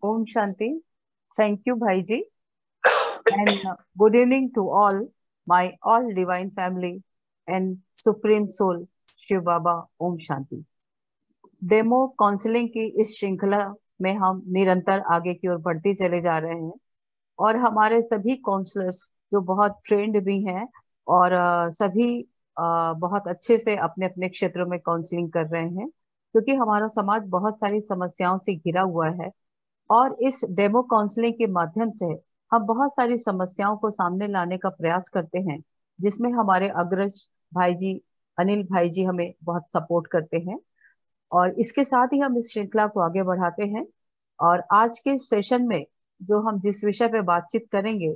Om Shanti. Thank you, Bhaiji. And good evening to all, my all divine family and Supreme Soul, Shiv Baba. Om Shanti. Demo counselling की इस श्रृंखला में हम निरंतर आगे की ओर बढ़ते चले जा रहे हैं और हमारे सभी काउंसलर्स जो बहुत ट्रेंड भी हैं और सभी बहुत अच्छे से अपने अपने क्षेत्रों में काउंसलिंग कर रहे हैं क्योंकि हमारा समाज बहुत सारी समस्याओं से घिरा हुआ है। और इस डेमो काउंसलिंग के माध्यम से हम बहुत सारी समस्याओं को सामने लाने का प्रयास करते हैं, जिसमें हमारे अग्रज भाई जी, अनिल भाई जी हमें बहुत सपोर्ट करते हैं। और इसके साथ ही हम इस श्रृंखला को आगे बढ़ाते हैं। और आज के सेशन में जो हम जिस विषय पे बातचीत करेंगे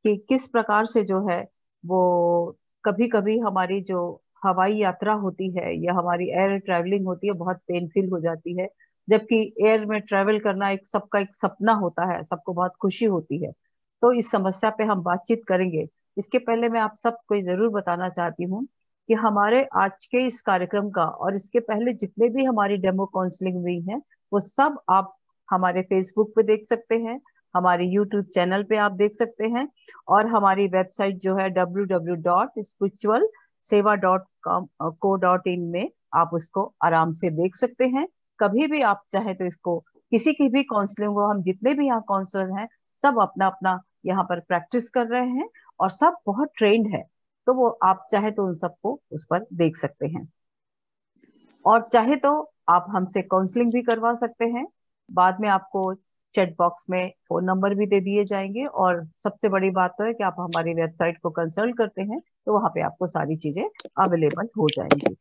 कि किस प्रकार से जो है वो कभी कभी हमारी जो हवाई यात्रा होती है या हमारी एयर ट्रैवलिंग होती है बहुत पेनफुल हो जाती है, जबकि एयर में ट्रैवल करना एक सबका एक सपना होता है, सबको बहुत खुशी होती है। तो इस समस्या पे हम बातचीत करेंगे। इसके पहले मैं आप सबको जरूर बताना चाहती हूँ कि हमारे आज के इस कार्यक्रम का और इसके पहले जितने भी हमारी डेमो काउंसलिंग हुई है वो सब आप हमारे फेसबुक पे देख सकते हैं, हमारे यूट्यूब चैनल पे आप देख सकते हैं, और हमारी वेबसाइट जो है www.spiritualseva.com.in में आप उसको आराम से देख सकते हैं। कभी भी आप चाहे तो इसको किसी की भी काउंसलिंग हो, हम जितने भी यहाँ काउंसलर हैं सब अपना अपना यहाँ पर प्रैक्टिस कर रहे हैं और सब बहुत ट्रेंड है। तो वो आप चाहे तो उन सबको उस पर देख सकते हैं और चाहे तो आप हमसे काउंसलिंग भी करवा सकते हैं। बाद में आपको चैट बॉक्स में फोन नंबर भी दे दिए जाएंगे और सबसे बड़ी बात तो है कि आप हमारी वेबसाइट को कंसल्ट करते हैं तो वहां पे आपको सारी चीजें अवेलेबल हो जाएंगी।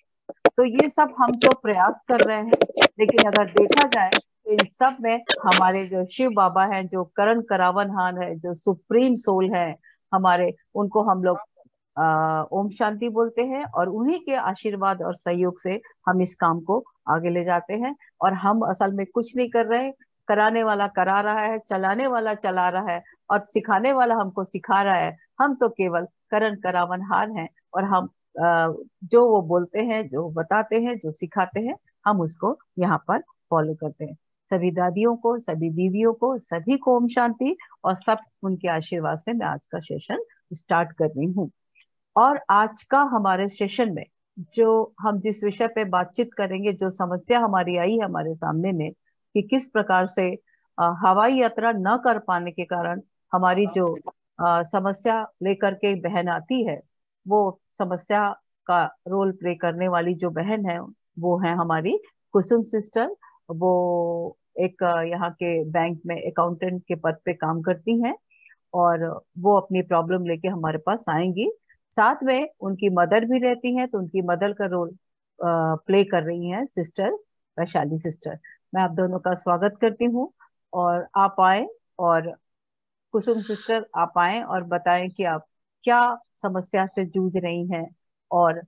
तो ये सब हम तो प्रयास कर रहे हैं, लेकिन अगर देखा जाए तो इन सब में हमारे जो शिव बाबा हैं, जो करण करावन हान है, जो सुप्रीम सोल है हमारे, उनको हम लोग ओम शांति बोलते हैं और उन्हीं के आशीर्वाद और सहयोग से हम इस काम को आगे ले जाते हैं। और हम असल में कुछ नहीं कर रहे, कराने वाला करा रहा है, चलाने वाला चला रहा है और सिखाने वाला हमको सिखा रहा है। हम तो केवल करण करावनहार हैं और हम जो वो बोलते हैं, जो बताते हैं, जो सिखाते हैं, हम उसको यहाँ पर फॉलो करते हैं। सभी दादियों को, सभी दीदियों को, सभी को ओम शांति और सब उनके आशीर्वाद से मैं आज का सेशन स्टार्ट कर रही हूँ। और आज का हमारे सेशन में जो हम जिस विषय पे बातचीत करेंगे, जो समस्या हमारी आई है हमारे सामने में कि किस प्रकार से हवाई यात्रा न कर पाने के कारण हमारी जो समस्या लेकर के बहन आती है, वो समस्या का रोल प्ले करने वाली जो बहन है वो है हमारी कुसुम सिस्टर। वो एक यहाँ के बैंक में अकाउंटेंट के पद पे काम करती हैं और वो अपनी प्रॉब्लम लेके हमारे पास आएंगी। साथ में उनकी मदर भी रहती हैं, तो उनकी मदर का रोल प्ले कर रही हैं सिस्टर वैशाली सिस्टर। मैं आप दोनों का स्वागत करती हूँ और आप आए। और कुसुम सिस्टर आप आए और बताएं कि आप क्या समस्या से जूझ रही हैं और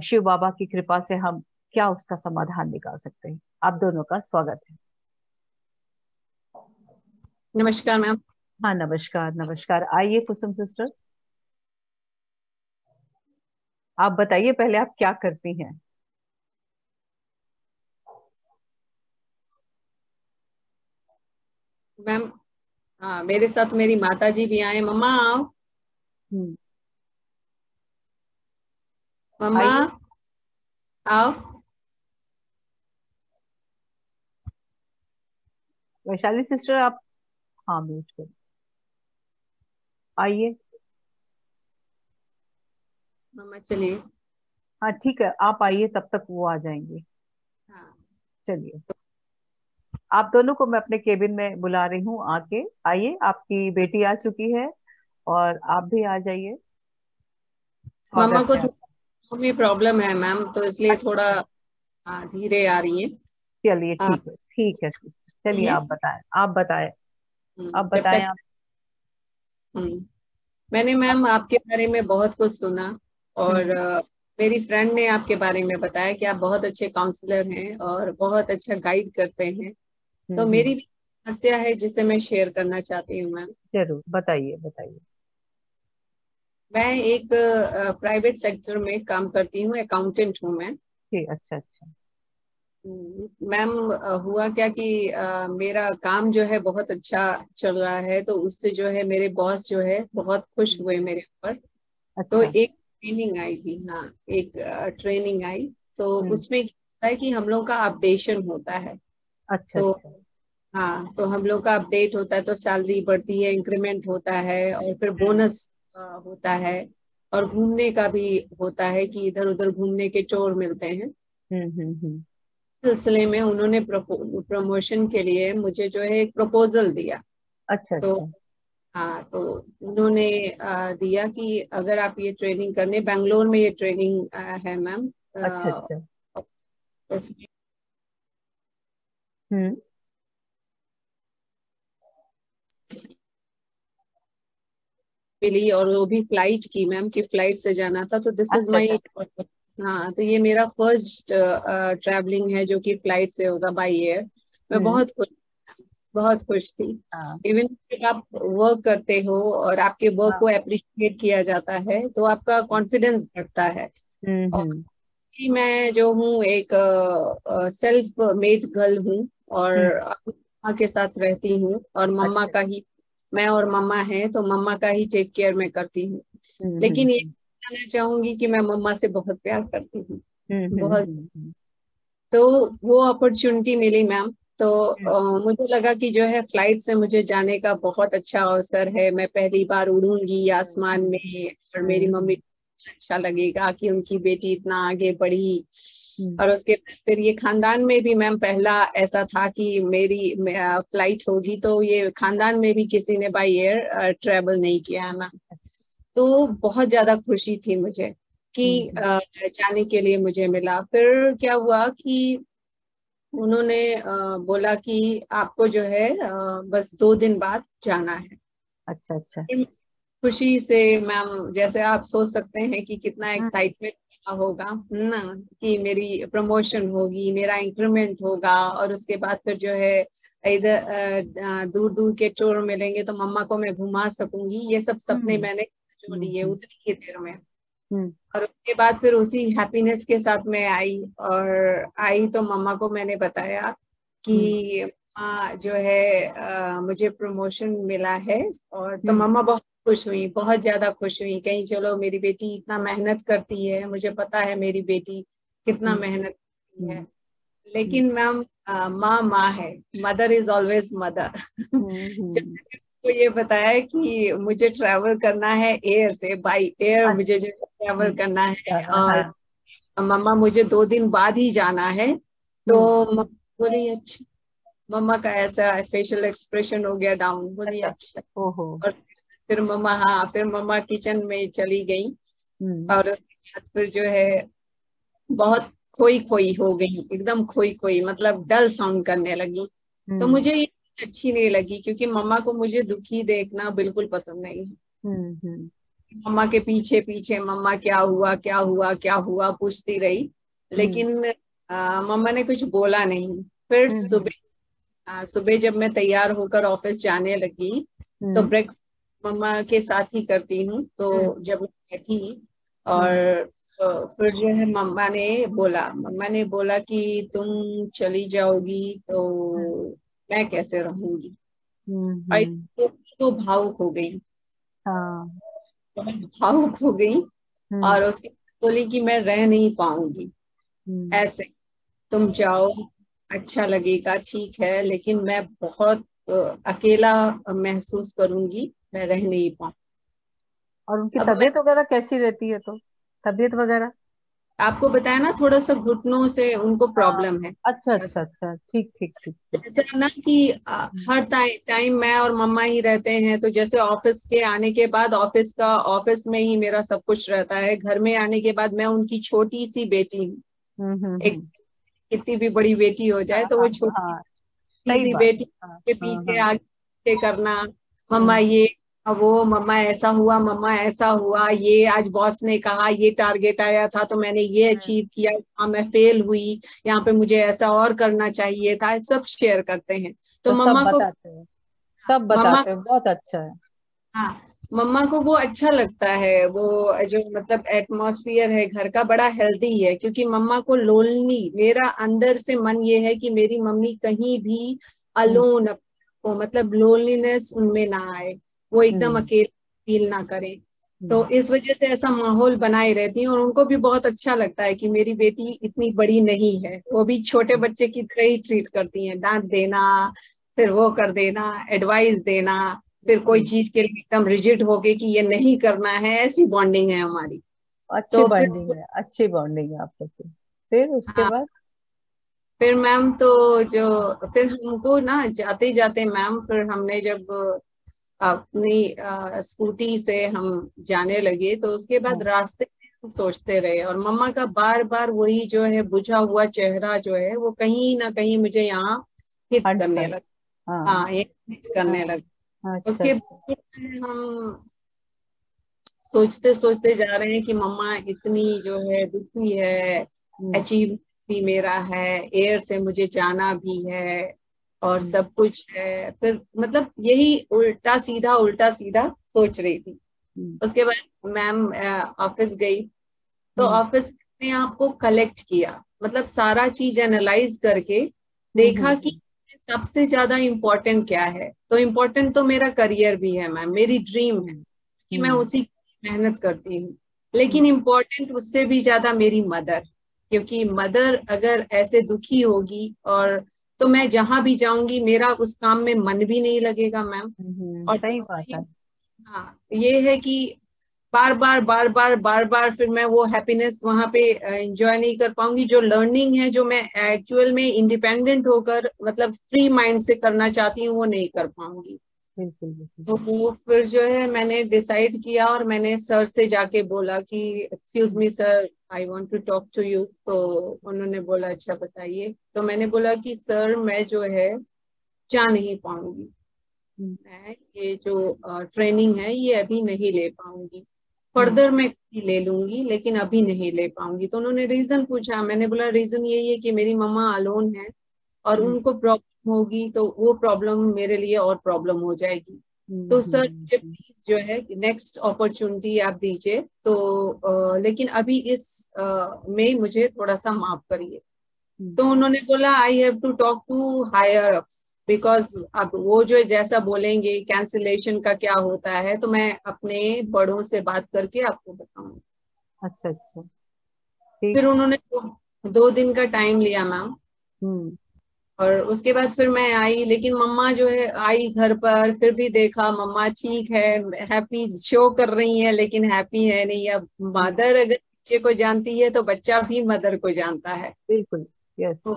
शिव बाबा की कृपा से हम क्या उसका समाधान निकाल सकते हैं। आप दोनों का स्वागत है। नमस्कार मैम। हाँ, नमस्कार नमस्कार। आइए कुसुम सिस्टर, आप बताइए पहले आप क्या करती हैं। मैम, हाँ, मेरे साथ मेरी माता जी भी आए। मम्मा आओ। हम्म। मम्मा आइए आओ। वैशाली सिस्टर आप, हाँ म्यूट कर, आइए। मम्मा चलिए। हाँ ठीक है, आप आइए, तब तक वो आ जाएंगे। हाँ। चलिए, आप दोनों को मैं अपने केबिन में बुला रही हूँ, आके आइए। आपकी बेटी आ चुकी है और आप भी आ जाइए। मम्मा स्वागत को है आप। भी प्रॉब्लम है मैम, तो इसलिए थोड़ा अच्छा, धीरे आ रही है। चलिए हाँ, ठीक है, ठीक है सिस्टर, चलिए ये आप बताएं, आप बताएं, आप जब बताएं तक आप। मैंने मैम आपके बारे में बहुत कुछ सुना और हम्म मेरी फ्रेंड ने आपके बारे में बताया कि आप बहुत अच्छे काउंसलर हैं और बहुत अच्छा गाइड करते हैं। तो हम्म। मेरी भी समस्या है जिसे मैं शेयर करना चाहती हूँ मैम। जरूर बताइए बताइए। मैं एक प्राइवेट सेक्टर में काम करती हूँ, अकाउंटेंट हूँ मैं। ठीक, अच्छा अच्छा। मैम हुआ क्या कि मेरा काम जो है बहुत अच्छा चल रहा है, तो उससे जो है मेरे बॉस जो है बहुत खुश हुए मेरे ऊपर। तो अच्छा। एक ट्रेनिंग आई थी, हाँ, एक ट्रेनिंग आई। तो हम्म। उसमें क्या होता है कि हम लोग का अपडेशन होता है। अच्छा तो अच्छा। हाँ, तो हम लोग का अपडेट होता है, तो सैलरी बढ़ती है, इंक्रीमेंट होता है, और फिर हम्म बोनस होता है, और घूमने का भी होता है कि इधर उधर घूमने के टूर मिलते हैं। हम्म। सिलसिले में उन्होंने प्रमोशन के लिए मुझे जो है एक प्रपोजल दिया। अच्छा तो अच्छा। हाँ, तो उन्होंने दिया कि अगर आप ये ट्रेनिंग करने, बेंगलोर में ये ट्रेनिंग है मैम, अच्छा अच्छा। उसमें हम्म। मिली, और वो भी फ्लाइट की मैम, कि फ्लाइट से जाना था। तो दिस इज अच्छा माई, अच्छा। हाँ, तो ये मेरा फर्स्ट ट्रैवलिंग है जो कि फ्लाइट से होगा, बाय एयर। मैं हम्म। बहुत खुश थी। हाँ इवन जब आप वर्क करते हो और आपके वर्क हाँ। को अप्रिशिएट किया जाता है, तो आपका कॉन्फिडेंस बढ़ता है। और हम्म। कि मैं जो हूँ एक सेल्फ मेड गर्ल हूँ, और हम्म। अपनी मम्मा के साथ रहती हूँ, और मम्मा अच्छा। का ही, मैं और मम्मा हैं तो मम्मा का ही टेक केयर मैं करती हूँ। लेकिन ये हम्म। बताना चाहूंगी कि मैं मम्मा से बहुत प्यार करती हूँ, बहुत। हम्म। तो वो अपॉर्चुनिटी मिली मैम। तो हम्म। मुझे लगा कि जो है फ्लाइट से मुझे जाने का बहुत अच्छा अवसर है, मैं पहली बार उड़ूंगी आसमान में, और मेरी मम्मी हम्म। को अच्छा लगेगा कि उनकी बेटी इतना आगे बढ़ी। हम्म। और उसके बाद फिर ये खानदान में भी मैम पहला ऐसा था कि मेरी फ्लाइट होगी, तो ये खानदान में भी किसी ने बाई एयर ट्रेवल नहीं किया है मैम। तो बहुत ज्यादा खुशी थी मुझे कि हम्म। जाने के लिए मुझे मिला। फिर क्या हुआ कि उन्होंने बोला कि आपको जो है बस 2 दिन बाद जाना है। अच्छा अच्छा। खुशी से मैम, जैसे आप सोच सकते हैं कि कितना हम्म। एक्साइटमेंट होगा ना, कि मेरी प्रमोशन होगी, मेरा इंक्रीमेंट होगा, और उसके बाद फिर जो है इधर दूर दूर के टूर मिलेंगे, तो मम्मा को मैं घुमा सकूंगी। ये सब सपने हम्म। मैंने जो लिए हम्म। उतनी ही देर में। हम्म। और उसके बाद फिर उसी हैप्पीनेस के साथ मैं आई, और आई तो मम्मा को मैंने बताया हम्म। कि जो है मुझे प्रमोशन मिला है। और तो हम्म। मम्मा बहुत खुश हुई, बहुत ज्यादा खुश हुई, कहीं चलो मेरी बेटी इतना मेहनत करती है, मुझे पता है मेरी बेटी कितना हम्म। मेहनत करती है। हम्म। हम्म। लेकिन मैम, माँ माँ है, मदर इज ऑलवेज मदर। जब हम्म। मैंने उसको ये बताया कि मुझे ट्रैवल करना है एयर से, बाय एयर मुझे जो ट्रैवल अच्छा। करना है, और हाँ। मम्मा मुझे 2 दिन बाद ही जाना है, तो हम्म। मम्मा बोली अच्छा। मम्मा का ऐसा फेशियल एक्सप्रेशन हो गया डाउन, बोली अच्छा। अच्छा। ओहो। और फिर मम्मा, हाँ, फिर मम्मा किचन में चली गई, हम्म। और उसके बाद फिर जो है बहुत खोई खोई हो गई, एकदम खोई खोई, मतलब डल साउंड करने लगी। तो हम्म। मुझे ये अच्छी नहीं लगी, क्योंकि मम्मा को मुझे दुखी देखना बिल्कुल पसंद नहीं है। हम्म। मम्मा के पीछे पीछे मम्मा क्या हुआ क्या हुआ क्या हुआ पूछती रही, हम्म। लेकिन मम्मा ने कुछ बोला नहीं। फिर हम्म। सुबह जब मैं तैयार होकर ऑफिस जाने लगी, तो हम्म। ब्रेकफास्ट मम्मा के साथ ही करती हूँ। तो हम्म। जब मैं बैठी, हम्म। और फिर जो है मम्मा ने बोला कि तुम चली जाओगी तो मैं कैसे रहूंगी। और हम्म। तो भावुक हो गई, हाँ। बहुत भावुक हो गई। हम्म। और उसके बाद बोली कि मैं रह नहीं पाऊंगी हम्म। ऐसे, तुम जाओ, अच्छा लगेगा, ठीक है, लेकिन मैं बहुत अकेला महसूस करूंगी, मैं रह नहीं पाऊँ। और उनकी अब मैं तबीयत वगैरह कैसी रहती है तो? तबीयत वगैरह? आपको बताया ना, थोड़ा सा घुटनों से उनको हाँ। प्रॉब्लम है। अच्छा अच्छा अच्छा, ठीक ठीक ठीक ठीक। जैसे ना कि हम्म। हर टाइम मैं और मम्मा ही रहते हैं, तो जैसे ऑफिस के आने के बाद ऑफिस में ही मेरा सब कुछ रहता है, घर में आने के बाद मैं उनकी छोटी सी बेटी हूँ। एक हम्म। कितनी भी बड़ी बेटी हो हाँ जाए, तो वो हाँ छोटी हाँ। सही सी बात बेटी है। हाँ के हाँ पीछे हाँ। आगे पीछे करना, मम्मा हम्म। ये, वो, मम्मा ऐसा हुआ, मम्मा ऐसा हुआ, ये आज बॉस ने कहा, ये टारगेट आया था तो मैंने ये हम्म। अचीव किया, यहाँ मैं फेल हुई, यहाँ पे मुझे ऐसा और करना चाहिए था, सब शेयर करते हैं। तो तो सब मम्मा को, बताते हैं, सब मम्मा बताते हैं, बहुत अच्छा है। हाँ, मम्मा को वो अच्छा लगता है, वो जो मतलब एटमॉस्फियर है घर का बड़ा हेल्दी है, क्योंकि मम्मा को लोनली, मेरा अंदर से मन ये है कि मेरी मम्मी कहीं भी हम्म अलोन, वो मतलब लोनलीनेस उनमें ना आए, वो एकदम हम्म अकेले फील ना करे। तो हम्म इस वजह से ऐसा माहौल बनाए रहती है, और उनको भी बहुत अच्छा लगता है कि मेरी बेटी इतनी बड़ी नहीं है, वो भी छोटे बच्चे की तरह ही ट्रीट करती हैं, डांट देना, फिर वो कर देना, एडवाइस देना, फिर कोई हम्म। चीज के लिए एकदम रिजिड हो गए कि ये नहीं करना है, ऐसी बॉन्डिंग है हमारी। अच्छी तो फिर बॉन्डिंग है, अच्छी बॉन्डिंग है आप लोग की। फिर उसके हाँ, बाद? फिर मैम तो जो फिर हमको ना जाते जाते मैम, फिर हमने जब अपनी स्कूटी से हम जाने लगे, तो उसके बाद हाँ। रास्ते में हम सोचते रहे, और मम्मा का बार बार वही जो है बुझा हुआ चेहरा जो है वो कहीं ना कहीं मुझे यहाँ हिट हंट करने कर। लगा। हाँ। हाँ, ये हिट करने हाँ। लगा। अच्छा उसके अच्छा। बाद हम सोचते सोचते जा रहे हैं कि मम्मा इतनी जो है दुखी है, हम्म अचीव भी मेरा है, एयर से मुझे जाना भी है, और हम्म सब कुछ है, फिर मतलब यही उल्टा सीधा सोच रही थी। हम्म उसके बाद मैम ऑफिस गई, तो हम्म ऑफिस ने आपको कलेक्ट किया, मतलब सारा चीज एनालाइज करके हम्म देखा हम्म कि सबसे ज्यादा इम्पोर्टेंट क्या है। तो इम्पोर्टेंट तो मेरा करियर भी है मैम, मेरी ड्रीम है हम्म कि मैं हम्म उसी की मेहनत करती हूँ, लेकिन हम्म इम्पोर्टेंट उससे भी ज्यादा मेरी मदर, क्योंकि मदर अगर ऐसे दुखी होगी, और तो मैं जहां भी जाऊंगी मेरा उस काम में मन भी नहीं लगेगा मैम। और सही बात है। हाँ, ये है कि बार बार फिर मैं वो हैप्पीनेस वहां पे एंजॉय नहीं कर पाऊंगी, जो लर्निंग है, जो मैं एक्चुअल में इंडिपेंडेंट होकर मतलब फ्री माइंड से करना चाहती हूँ, वो नहीं कर पाऊंगी। बिल्कुल बिल्कुल। तो वो फिर जो है मैंने डिसाइड किया, और मैंने सर से जाके बोला कि excuse hmm me sir, I want to talk to you. तो उन्होंने बोला अच्छा बताइए। तो मैंने बोला कि सर मैं जो है जा नहीं पाऊंगी, हम्म मैं ये जो ट्रेनिंग है ये अभी नहीं ले पाऊंगी, हम्म फर्दर मैं कभी ले लूंगी लेकिन अभी नहीं ले पाऊंगी। तो उन्होंने रीजन पूछा, मैंने बोला रीजन यही है कि मेरी मम्मा अलोन है, और हम्म उनको प्रॉब्लम होगी तो वो प्रॉब्लम मेरे लिए और प्रॉब्लम हो जाएगी। हम्म तो सर हम्म मुझे प्लीज जो है नेक्स्ट अपॉर्चुनिटी आप दीजिए, तो लेकिन अभी इस में मुझे थोड़ा सा माफ करिए। हम्म तो उन्होंने बोला I have to talk to higher ups, because अब वो जो जैसा बोलेंगे कैंसिलेशन का क्या होता है, तो मैं अपने बड़ों से बात करके आपको बताऊंगी। अच्छा अच्छा। ठीक फिर है। उन्होंने 2 दिन का टाइम लिया मैम, हम्म और उसके बाद फिर मैं आई, लेकिन मम्मा जो है आई घर पर, फिर भी देखा मम्मा ठीक है, हैप्पी शो कर रही है, लेकिन हैप्पी है नहीं। अब हम्म, मदर अगर बच्चे को जानती है तो बच्चा भी मदर को जानता है। बिल्कुल। यस। तो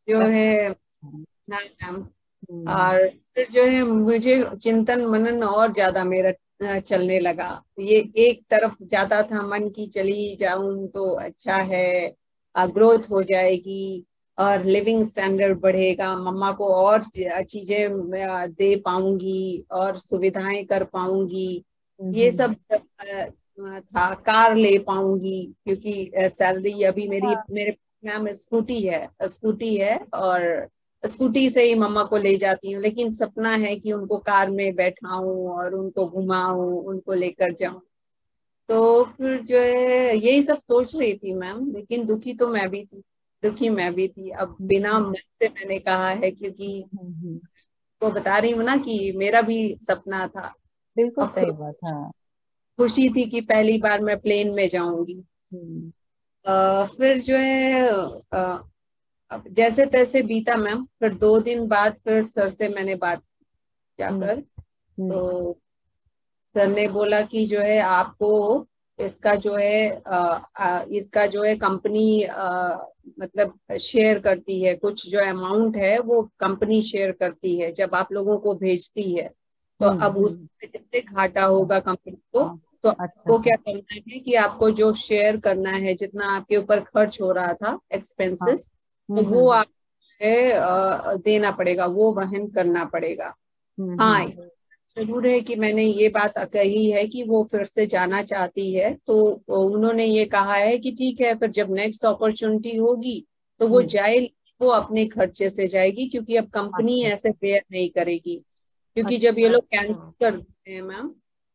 जो है ना मैम, हम्म और फिर जो है मुझे चिंतन मनन और ज्यादा मेरा चलने लगा। ये एक तरफ जाता था मन की चली जाऊं तो अच्छा है, ग्रोथ हो जाएगी, और लिविंग स्टैंडर्ड बढ़ेगा, मम्मा को और चीजें दे पाऊंगी, और सुविधाएं कर पाऊंगी, ये हम्म। सब था, कार ले पाऊंगी, क्योंकि सैलरी अभी मेरी, हाँ। मेरे मैम स्कूटी है, और स्कूटी से ही मम्मा को ले जाती हूँ, लेकिन सपना है कि उनको कार में बैठाऊं और उनको घुमाऊं, उनको लेकर जाऊं। तो फिर जो है यही सब सोच रही थी मैम, लेकिन दुखी तो मैं भी थी, दुखी मैं भी थी, अब बिना हम्म मन से मैंने कहा है, क्योंकि हम्म। वो बता रही हूँ ना कि मेरा भी सपना था। बिल्कुल अब सही बात। हाँ। खुशी थी कि पहली बार मैं प्लेन में जाऊंगी। हम्म फिर जो है अब जैसे तैसे बीता मैम, फिर 2 दिन बाद फिर सर से मैंने बात की हम्म जाकर। हम्म तो सर ने बोला कि जो है आपको इसका जो है इसका जो है कंपनी मतलब शेयर करती है, कुछ जो अमाउंट है वो कंपनी शेयर करती है जब आप लोगों को भेजती है। तो अब उस हम्म। वजह से घाटा होगा कंपनी को। हाँ। तो अच्छा आपको अच्छा। क्या करना है कि आपको जो शेयर करना है, जितना आपके ऊपर खर्च हो रहा था हाँ। एक्सपेंसेस, तो वो हम्म। आप है देना पड़ेगा, वो वहन करना पड़ेगा। हाँ, हम्म। जरूर है कि मैंने ये बात कही है कि वो फिर से जाना चाहती है, तो उन्होंने ये कहा है कि ठीक है, फिर जब नेक्स्ट अपॉर्चुनिटी होगी तो वो हम्म, जाए, वो अपने खर्चे से जाएगी, क्योंकि अब कंपनी अच्छा ऐसे बेयर नहीं करेगी। क्योंकि जब ये अच्छा लोग अच्छा। कैंसिल कर देते हैं मैम,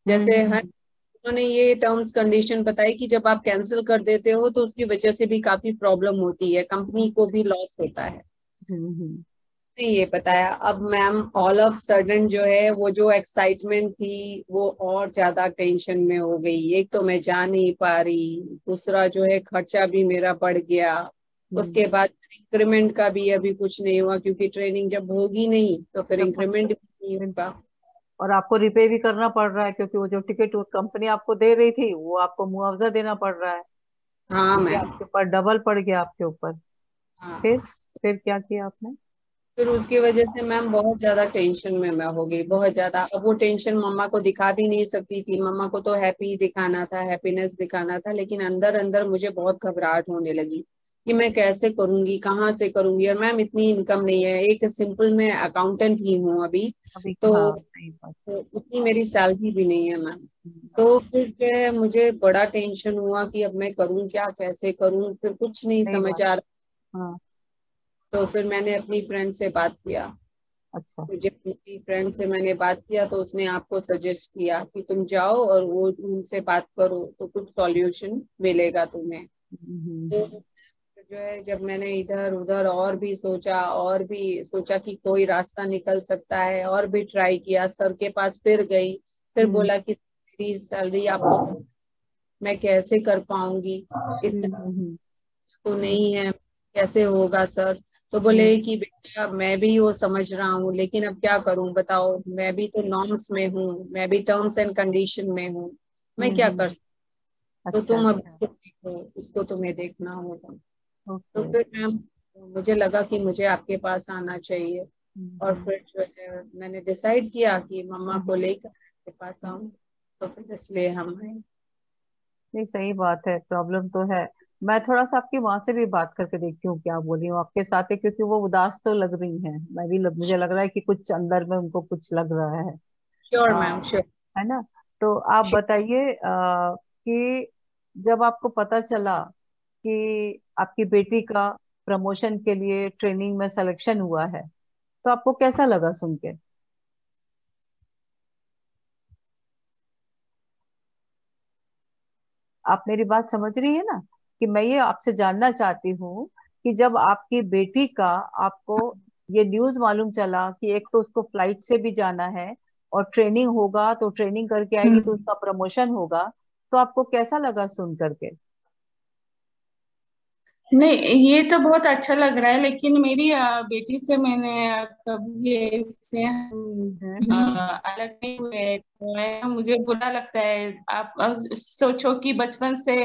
जैसे हम्म। हर उन्होंने ये टर्म्स कंडीशन बताई कि जब आप कैंसिल कर देते हो तो उसकी वजह से भी काफी प्रॉब्लम होती है, कंपनी को भी लॉस होता है। हम्म। ने ये बताया। अब मैम ऑल ऑफ सडन जो है वो जो एक्साइटमेंट थी वो और ज्यादा टेंशन में हो गई। एक तो मैं जा नहीं पा रही, दूसरा जो है खर्चा भी मेरा बढ़ गया। हम्म। उसके बाद इंक्रीमेंट का भी अभी कुछ नहीं हुआ, क्योंकि ट्रेनिंग जब होगी नहीं तो फिर जब इंक्रीमेंट भी नहीं होगा। और आपको रिपे भी करना पड़ रहा है, क्योंकि वो जो टिकट कंपनी आपको दे रही थी वो आपको मुआवजा देना पड़ रहा है। हाँ तो ये मैम। आपके ऊपर डबल पड़ गया आपके ऊपर। फिर हाँ, फिर क्या किया आपने? फिर उसकी वजह से मैम बहुत ज्यादा टेंशन में मैं हो गई, बहुत ज्यादा। अब वो टेंशन मम्मा को दिखा भी नहीं सकती थी। मम्मा को तो हैप्पी दिखाना था, हैप्पीनेस दिखाना था, लेकिन अंदर अंदर मुझे बहुत घबराहट होने लगी कि मैं कैसे करूंगी, कहाँ से करूंगी। और मैम इतनी इनकम नहीं है, एक सिंपल मैं अकाउंटेंट ही हूँ अभी, अभी तो हाँ, सही बात। इतनी मेरी सैलरी भी नहीं है मैम। हम्म। तो फिर जो है मुझे बड़ा टेंशन हुआ कि अब मैं करूँ क्या, कैसे करूँ, फिर कुछ नहीं सही समझ बात। आ रहा। हाँ। तो फिर मैंने अपनी फ्रेंड से बात किया। अच्छा। मुझे अपनी फ्रेंड से मैंने बात किया तो उसने आपको सजेस्ट किया कि तुम जाओ और वो उनसे बात करो तो कुछ सॉल्यूशन मिलेगा तुम्हें। तो हम्म। जो है जब मैंने इधर उधर और भी सोचा, और भी सोचा कि कोई रास्ता निकल सकता है, और भी ट्राई किया, सर के पास फिर गई। फिर हम्म। बोला कि मेरी सैलरी आपको, मैं कैसे कर पाऊंगी, इतना हम्म। तो नहीं है, कैसे होगा सर। तो बोले हम्म। कि बेटा मैं भी वो समझ रहा हूँ, लेकिन अब क्या करूं बताओ, मैं भी तो नॉर्म्स में हूँ, मैं भी टर्म्स एंड कंडीशन में हूँ, मैं क्या कर सकती। तो अच्छा तुम अब अच्छा। इसको देखो, इसको तुम्हें देखना होगा। तो ओके। फिर मैम मुझे लगा कि मुझे आपके पास आना चाहिए। और हम्म। फिर जो है मैंने डिसाइड किया कि मम्मा को हम्म। लेकर आपके पास आऊं। तो फिर इसलिए हम आए। नहीं, सही बात है, प्रॉब्लम तो है। मैं थोड़ा सा आपकी माँ से भी बात करके देखती हूँ क्या बोली हूँ आपके साथ है, क्योंकि वो उदास तो लग रही हैं। मुझे लग रहा है कि कुछ अंदर में उनको कुछ लग रहा है। श्योर आ, मैम, श्योर। है ना? तो आप बताइए कि जब आपको पता चला कि आपकी बेटी का प्रमोशन के लिए ट्रेनिंग में सिलेक्शन हुआ है, तो आपको कैसा लगा सुन के? आप मेरी बात समझ रही है ना? कि मैं ये आपसे जानना चाहती हूँ कि जब आपकी बेटी का, आपको ये न्यूज़ मालूम चला कि एक तो उसको फ्लाइट से भी जाना है और ट्रेनिंग होगा, तो ट्रेनिंग करके आएगी तो उसका प्रमोशन होगा, तो आपको कैसा लगा सुन करके? नहीं, ये तो बहुत अच्छा लग रहा है, लेकिन मेरी बेटी से मैंने कभी ऐसे अलग नहीं हुए, तो मुझे बुरा लगता है। आप सोचो कि बचपन से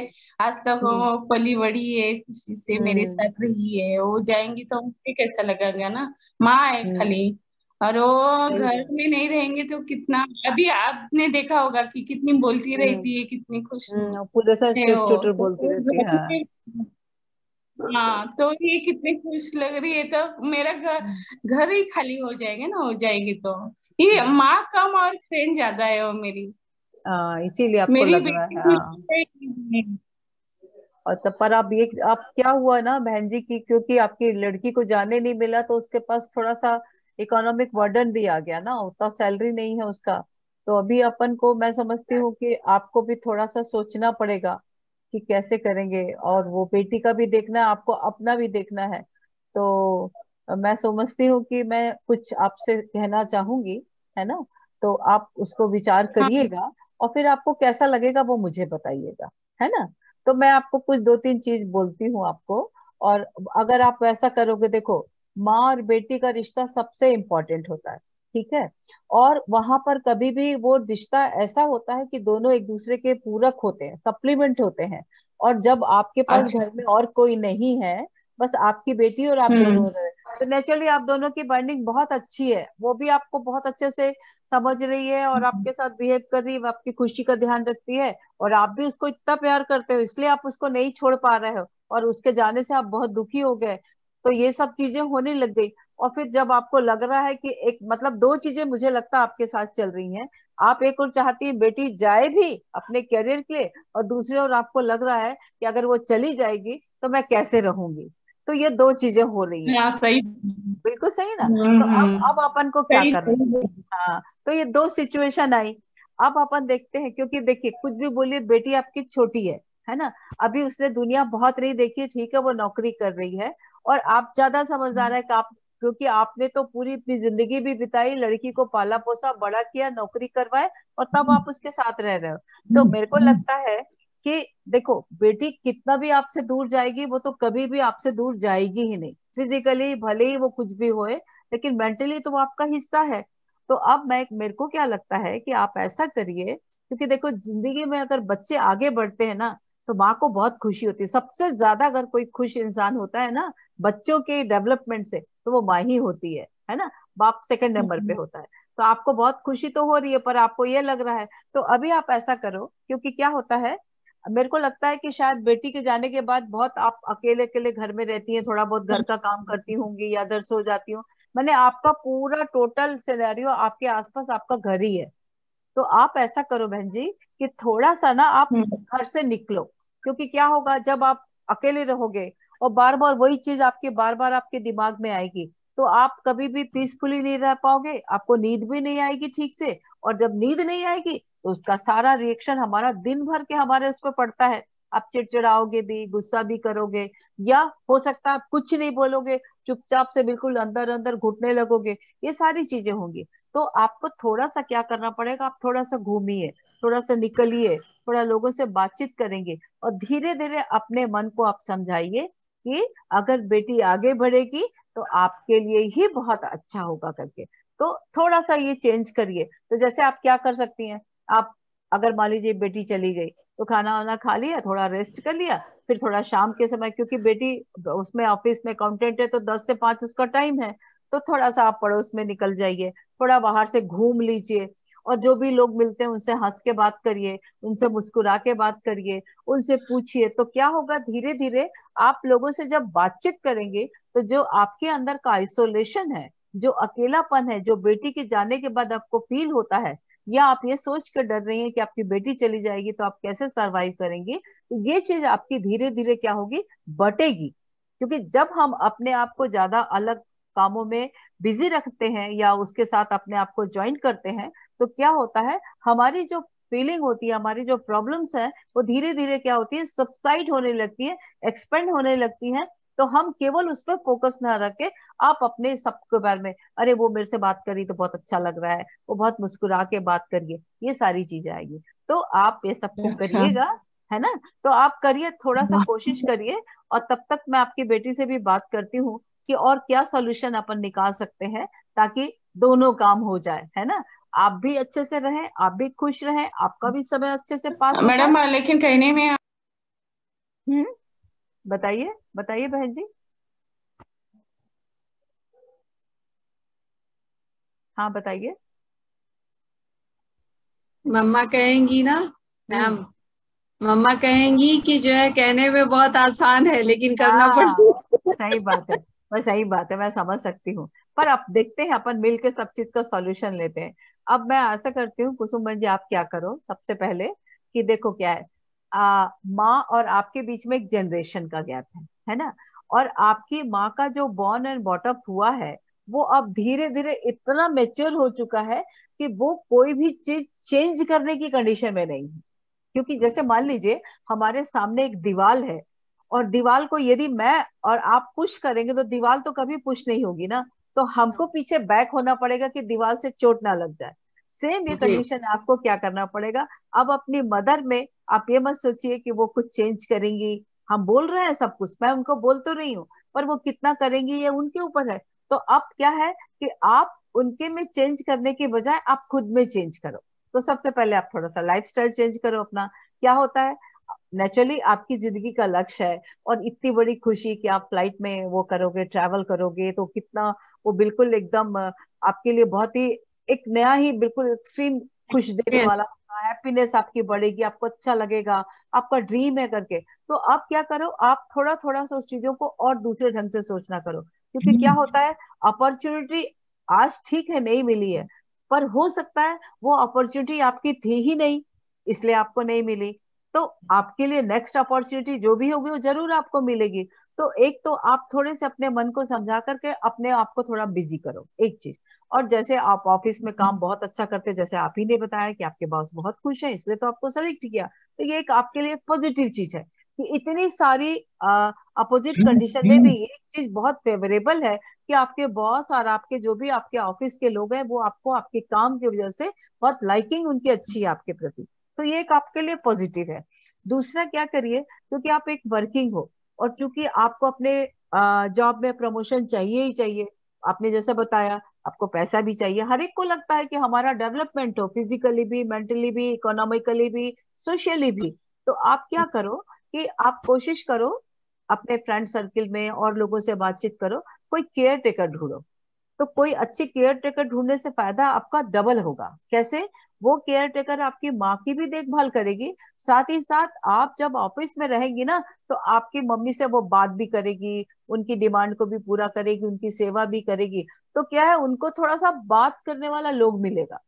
आज तक हम्म। वो पली बड़ी है, खुशी से मेरे हम्म। साथ रही है, वो जाएंगी तो मुझे कैसा लगेगा ना। माँ है हम्म। खाली, और वो सही घर बात। में नहीं रहेंगे तो कितना। अभी आपने देखा होगा कि कितनी बोलती हम्म। रहती है, कितनी खुश पूरे साथ है चुट वो, चुट तो बोलती वो रहती है, घर हाँ। में। हाँ, तो ये कितनी खुश लग रही है, तो मेरा घर हम्म। घर ही खाली हो जाएगा ना, हो जाएगी तो। ये माँ कम और फ्रेंड ज्यादा है वो मेरी। इसीलिए आपको मेरी लग रहा बेटी है, भी हाँ। और तब पर आप ये, आप क्या हुआ ना बहन जी की, क्योंकि आपकी लड़की को जाने नहीं मिला तो उसके पास थोड़ा सा इकोनॉमिक बर्डन भी आ गया ना, उतना सैलरी नहीं है उसका। तो अभी अपन को, मैं समझती हूँ कि आपको भी थोड़ा सा सोचना पड़ेगा कि कैसे करेंगे, और वो बेटी का भी देखना है, आपको अपना भी देखना है। तो मैं समझती हूँ कि मैं कुछ आपसे कहना चाहूंगी, है ना? तो आप उसको विचार हाँ करिएगा, और फिर आपको कैसा लगेगा वो मुझे बताइएगा, है ना? तो मैं आपको कुछ दो तीन चीज बोलती हूँ आपको। और अगर आप वैसा करोगे, देखो, माँ और बेटी का रिश्ता सबसे इम्पोर्टेंट होता है, ठीक है? और वहां पर कभी भी वो रिश्ता ऐसा होता है कि दोनों एक दूसरे के पूरक होते हैं, सप्लीमेंट होते हैं। और जब आपके पास अच्छा। घर में और कोई नहीं है, बस आपकी बेटी और आप दोनों हम्म। रहे, तो नेचुरली आप दोनों की बॉन्डिंग बहुत अच्छी है। वो भी आपको बहुत अच्छे से समझ रही है और आपके साथ बिहेव कर रही है, वो आपकी खुशी का ध्यान रखती है। और आप भी उसको इतना प्यार करते हो, इसलिए आप उसको नहीं छोड़ पा रहे हो, और उसके जाने से आप बहुत दुखी हो गए। तो ये सब चीजें होने लग गई। और फिर जब आपको लग रहा है कि एक, मतलब दो चीजें मुझे लगता है आपके साथ चल रही हैं। आप एक और चाहती है बेटी जाए भी अपने करियर के लिए, और दूसरी ओर आपको लग रहा है कि अगर वो चली जाएगी तो मैं कैसे रहूंगी। तो ये दो चीजें हो रही हैं। हाँ, सही। बिल्कुल सही ना? तो अब हम्म। अपन को क्या सही करना है? सही। हाँ, तो ये दो सिचुएशन आई। अब अपन देखते हैं, क्योंकि देखिए कुछ भी बोलिए, बेटी आपकी छोटी है ना, अभी उसने दुनिया बहुत नहीं देखी है, ठीक है वो नौकरी कर रही है, और आप ज्यादा समझदार है कि आप, क्योंकि आपने तो पूरी अपनी जिंदगी भी बिताई, लड़की को पाला पोसा बड़ा किया, नौकरी करवाए, और तब आप उसके साथ रह रहे हो। तो मेरे को लगता है कि देखो, बेटी कितना भी आपसे दूर जाएगी, वो तो कभी भी आपसे दूर जाएगी ही नहीं, फिजिकली भले ही वो कुछ भी होए, लेकिन मेंटली तो वो आपका हिस्सा है। तो अब मेरे को क्या लगता है कि आप ऐसा करिए, क्योंकि देखो जिंदगी में अगर बच्चे आगे बढ़ते हैं ना, तो माँ को बहुत खुशी होती है। सबसे ज्यादा अगर कोई खुश इंसान होता है ना बच्चों के डेवलपमेंट से, तो वो माँ ही होती है ना। बाप सेकंड नंबर पे होता है। तो आपको बहुत खुशी तो हो रही है, पर आपको ये लग रहा है, तो अभी आप ऐसा करो, क्योंकि क्या होता है, मेरे को लगता है कि शायद बेटी के जाने के बाद बहुत आप अकेले अकेले घर में रहती हैं, थोड़ा बहुत घर का काम करती होंगी या इधर सो जाती हो, मैंने आपका पूरा टोटल सिनेरियो आपके आसपास आपका घर ही है। तो आप ऐसा करो बहन जी, कि थोड़ा सा ना आप घर से निकलो, क्योंकि क्या होगा जब आप अकेले रहोगे और बार बार वही चीज आपके बार बार आपके दिमाग में आएगी, तो आप कभी भी पीसफुली नहीं रह पाओगे, आपको नींद भी नहीं आएगी ठीक से, और जब नींद नहीं आएगी तो उसका सारा रिएक्शन हमारा दिन भर के हमारे उस पर पड़ता है। आप चिड़चिड़ाओगे भी, गुस्सा भी करोगे, या हो सकता है आप कुछ नहीं बोलोगे, चुपचाप से बिल्कुल अंदर अंदर घुटने लगोगे, ये सारी चीजें होंगी। तो आपको थोड़ा सा क्या करना पड़ेगा, आप थोड़ा सा घूमिए, थोड़ा सा निकलिए, थोड़ा लोगों से बातचीत करेंगे, और धीरे धीरे अपने मन को आप समझाइए कि अगर बेटी आगे बढ़ेगी तो आपके लिए ही बहुत अच्छा होगा करके। तो थोड़ा सा ये चेंज करिए। तो जैसे आप क्या कर सकती हैं, आप अगर मान लीजिए बेटी चली गई, तो खाना वाना खा लिया, थोड़ा रेस्ट कर लिया, फिर थोड़ा शाम के समय, क्योंकि बेटी उसमें ऑफिस में अकाउंटेंट है तो 10 से 5 उसका टाइम है, तो थोड़ा सा आप पड़ोस में निकल जाइए, थोड़ा बाहर से घूम लीजिए, और जो भी लोग मिलते हैं उनसे हंस के बात करिए, उनसे मुस्कुरा के बात करिए, उनसे पूछिए। तो क्या होगा, धीरे धीरे आप लोगों से जब बातचीत करेंगे, तो जो आपके अंदर का आइसोलेशन है, जो अकेलापन है, जो बेटी के जाने के बाद आपको फील होता है, या आप ये सोच कर डर रही हैं कि आपकी बेटी चली जाएगी तो आप कैसे सरवाइव करेंगी, तो ये चीज आपकी धीरे धीरे क्या होगी, बटेगी। क्योंकि जब हम अपने आप को ज्यादा अलग कामों में बिजी रखते हैं, या उसके साथ अपने आप को ज्वाइन करते हैं, तो क्या होता है, हमारी जो फीलिंग होती है, हमारी जो प्रॉब्लम्स है, वो धीरे धीरे क्या होती है, सबसाइड होने लगती है, एक्सपेंड होने लगती है। तो हम केवल उस पर फोकस ना रख के, आप अपने सबके बारे में, अरे वो मेरे से बात करी तो बहुत अच्छा लग रहा है, वो बहुत मुस्कुरा के बात करिए, ये सारी चीजें आएगी। तो आप ये सबको अच्छा। करिएगा, है ना। तो आप करिए, थोड़ा सा कोशिश करिए, और तब तक मैं आपकी बेटी से भी बात करती हूँ कि और क्या सॉल्यूशन अपन निकाल सकते हैं, ताकि दोनों काम हो जाए, है ना। आप भी अच्छे से रहें, आप भी खुश रहें, आपका भी समय अच्छे से पास हो जाए। मैडम लेकिन कहने में हम्म। बताइए बताइए बहन जी। हाँ बताइए। मम्मा कहेंगी ना हम्म। मैम, मम्मा कहेंगी कि जो है कहने में बहुत आसान है लेकिन करना हाँ पड़ता सही बात है, मैं सही बात है, मैं समझ सकती हूँ। पर अब देखते हैं, अपन मिल के सब चीज का सॉल्यूशन लेते हैं। अब मैं आशा करती हूँ कुसुम बहन जी, आप क्या करो सबसे पहले, कि देखो क्या है, माँ और आपके बीच में एक जनरेशन का गैप है ना। और आपकी माँ का जो बॉर्न एंड बॉटअप हुआ है, वो अब धीरे धीरे इतना मेच्योर हो चुका है कि वो कोई भी चीज चेंज करने की कंडीशन में नहीं है। क्योंकि जैसे मान लीजिए, हमारे सामने एक दीवार है, और दीवार को यदि मैं और आप पुश करेंगे, तो दीवार तो कभी पुश नहीं होगी ना, तो हमको पीछे बैक होना पड़ेगा कि दीवार से चोट ना लग जाए। सेम ये जी। कंडीशन आपको क्या करना पड़ेगा, अब अपनी मदर में आप ये मत सोचिए कि वो कुछ चेंज करेंगी। हम बोल रहे हैं सब कुछ, मैं उनको बोल तो रही हूँ, पर वो कितना करेंगी ये उनके ऊपर है। तो अब क्या है कि आप उनके में चेंज करने की बजाय आप खुद में चेंज करो। तो सबसे पहले आप थोड़ा सा लाइफस्टाइल चेंज करो अपना। क्या होता है, नेचुरली आपकी जिंदगी का लक्ष्य है, और इतनी बड़ी खुशी कि आप फ्लाइट में वो करोगे, ट्रैवल करोगे, तो कितना वो बिल्कुल एकदम आपके लिए बहुत ही एक नया ही बिल्कुल एक्सट्रीम खुश देने वाला, हैप्पीनेस आपकी बढ़ेगी, आपको अच्छा लगेगा, आपका ड्रीम है करके। तो आप क्या करो, आप थोड़ा थोड़ा सा उस चीजों को और दूसरे ढंग से सोचना करो। क्योंकि क्या होता है, अपॉर्चुनिटी आज ठीक है नहीं मिली है, पर हो सकता है वो अपॉर्चुनिटी आपकी थी ही नहीं, इसलिए आपको नहीं मिली। तो आपके लिए नेक्स्ट अपॉर्चुनिटी जो भी होगी वो जरूर आपको मिलेगी। तो एक तो आप थोड़े से अपने मन को समझा करके अपने आप को थोड़ा बिजी करो, एक चीज। और जैसे आप ऑफिस में काम बहुत अच्छा करते हैं, जैसे आप ही ने बताया कि आपके बॉस बहुत खुश है इसलिए तो आपको सेलेक्ट किया, तो ये एक आपके लिए पॉजिटिव चीज है कि इतनी सारी अपोजिट कंडीशन में भी एक चीज बहुत फेवरेबल है कि आपके बॉस और आपके जो भी आपके ऑफिस के लोग हैं वो आपको आपके काम की वजह से बहुत लाइकिंग उनकी अच्छी है आपके प्रति, तो ये एक आपके लिए पॉजिटिव है। दूसरा क्या करिए, क्योंकि आप एक वर्किंग हो और चूंकि आपको अपने जॉब में प्रमोशन चाहिए ही चाहिए, आपने जैसे बताया आपको पैसा भी चाहिए, हर एक को लगता है कि हमारा डेवलपमेंट हो फिजिकली भी, मेंटली भी, इकोनॉमिकली भी, सोशली भी। तो आप क्या करो कि आप कोशिश करो अपने फ्रेंड सर्किल में और लोगों से बातचीत करो, कोई केयर टेकर ढूंढो। तो कोई अच्छी केयर टेकर ढूंढने से फायदा आपका डबल होगा। कैसे? वो केयर टेकर आपकी माँ की भी देखभाल करेगी, साथ ही साथ आप जब ऑफिस में रहेंगी ना तो आपकी मम्मी से वो बात भी करेगी, उनकी डिमांड को भी पूरा करेगी, उनकी सेवा भी करेगी। तो क्या है, उनको थोड़ा सा बात करने वाला लोग मिलेगा।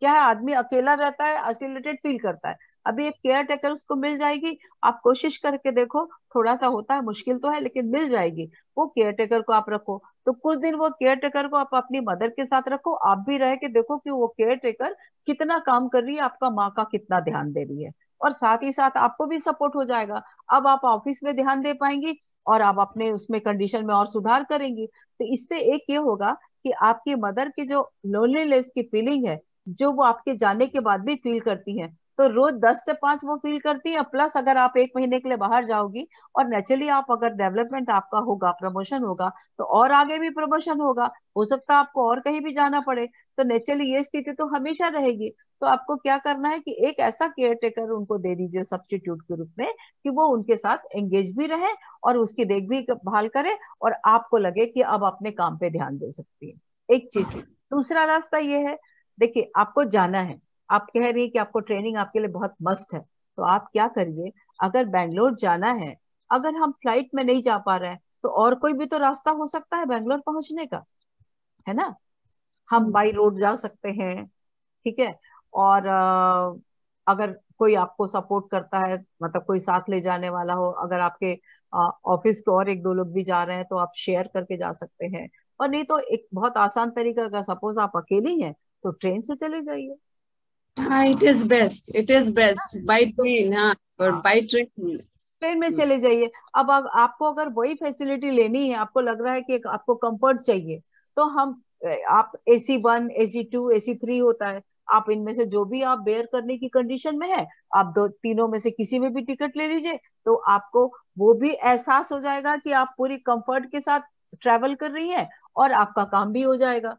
क्या है, आदमी अकेला रहता है, आइसोलेटेड फील करता है, अभी एक केयर टेकर उसको मिल जाएगी। आप कोशिश करके देखो, थोड़ा सा होता है, मुश्किल तो है लेकिन मिल जाएगी। वो केयर टेकर को आप रखो, तो कुछ दिन वो केयर टेकर को आप अपनी मदर के साथ रखो, आप भी रह के देखो कि वो केयर टेकर कितना काम कर रही है, आपका माँ का कितना ध्यान दे रही है, और साथ ही साथ आपको भी सपोर्ट हो जाएगा। अब आप ऑफिस में ध्यान दे पाएंगी और आप अपने उसमें कंडीशन में और सुधार करेंगी। तो इससे एक ये होगा कि आपकी मदर की जो लोनलीनेस की फीलिंग है, जो वो आपके जाने के बाद भी फील करती हैं, तो रोज 10 से 5 वो फील करती हैं, प्लस अगर आप 1 महीने के लिए बाहर जाओगी और नेचुरली आप अगर डेवलपमेंट आपका होगा, प्रमोशन होगा, तो और आगे भी प्रमोशन होगा, हो सकता है आपको और कहीं भी जाना पड़े, तो नेचुरली ये स्थिति तो हमेशा रहेगी। तो आपको क्या करना है कि एक ऐसा केयर टेकर उनको दे दीजिए सब्स्टिट्यूट के रूप में, कि वो उनके साथ एंगेज भी रहे और उसकी देखभाल करे, और आपको लगे कि अब अपने काम पे ध्यान दे सकती है। एक चीज। दूसरा रास्ता ये है, देखिए आपको जाना है, आप कह रही है कि आपको ट्रेनिंग आपके लिए बहुत मस्ट है, तो आप क्या करिए, अगर बैंगलोर जाना है, अगर हम फ्लाइट में नहीं जा पा रहे हैं तो और कोई भी तो रास्ता हो सकता है बैंगलोर पहुंचने का, है ना? हम बाई रोड जा सकते हैं, ठीक है। और अगर कोई आपको सपोर्ट करता है, मतलब कोई साथ ले जाने वाला हो, अगर आपके ऑफिस के और 1-2 लोग भी जा रहे हैं तो आप शेयर करके जा सकते हैं। और नहीं तो एक बहुत आसान तरीका, अगर सपोज आप अकेली हैं तो ट्रेन से चले जाइए। हाँ, इट इज बेस्ट बाय तो ट्रेन। हाँ, और हाँ, बाय ट्रेन। ट्रेन में चले जाइए। अब आपको अगर वही फैसिलिटी लेनी है, आपको लग रहा है कि आपको कंफर्ट चाहिए, तो आप AC1, AC2, AC3 होता है, आप इनमें से जो भी आप बेयर करने की कंडीशन में है, आप दो तीनों में से किसी में भी टिकट ले लीजिए, तो आपको वो भी एहसास हो जाएगा कि आप पूरी कंफर्ट के साथ ट्रेवल कर रही हैं, और आपका काम भी हो जाएगा।